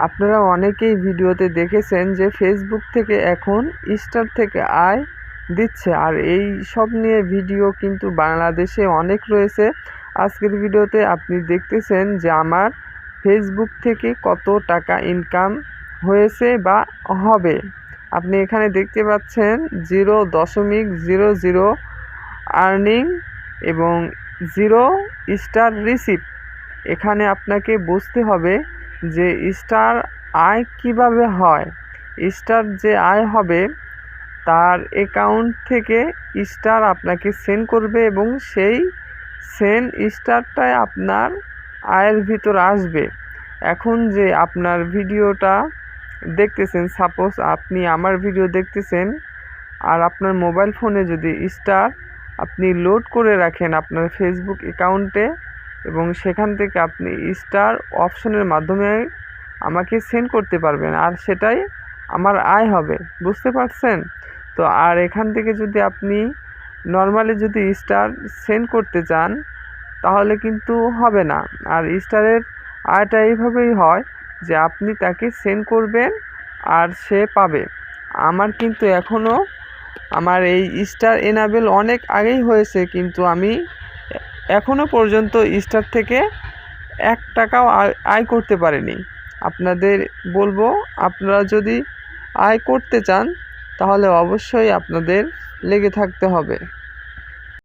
আপনারা অনেকেই ভিডিওতে দেখেছেন যে ফেসবুক থেকে এখন স্টার থেকে আয় দিচ্ছে, আর এই সব নিয়ে ভিডিও কিন্তু বাংলাদেশে অনেক রয়েছে। আজকের ভিডিওতে আপনি দেখতেছেন যে আমার ফেসবুক থেকে কত টাকা ইনকাম হয়েছে বা হবে। আপনি এখানে দেখতে পাচ্ছেন 0.00 আর্নিং এবং 0 স্টার রিসিভ। এখানে আপনাকে বুঝতে হবে যে স্টার আয় কিভাবে হয়। স্টার যে আয় হবে তার অ্যাকাউন্ট থেকে স্টার আপনাকে সেন্ড করবে এবং সেই সেন্ড স্টারটাই আপনার আয়ের ভিতর আসবে। এখন যে আপনার ভিডিওটা দেখতেছেন, সাপোজ আপনি আমার ভিডিও দেখতেছেন আর আপনার মোবাইল ফোনে যদি স্টার আপনি লোড করে রাখেন আপনার ফেসবুক অ্যাকাউন্টে এবং সেখান থেকে আপনি স্টার অপশনের মাধ্যমে আমাকে সেন্ড করতে পারবেন, আর সেটাই আমার আয় হবে। বুঝতে পারছেন তো? আর এখান থেকে যদি আপনি নর্মালি যদি স্টার সেন্ড করতে চান তাহলে কিন্তু হবে না। আর স্টারের আয়টা এইভাবেই হয় যে আপনি তাকে সেন্ড করবেন আর সে পাবে। আমার কিন্তু আমার এই স্টার এনাবেল অনেক আগেই হয়েছে, কিন্তু আমি এখনও পর্যন্ত স্টার থেকে 1 টাকাও আয় করতে পারিনি। আপনাদের বলবো, আপনারা যদি আয় করতে চান তাহলে অবশ্যই আপনাদের লেগে থাকতে হবে।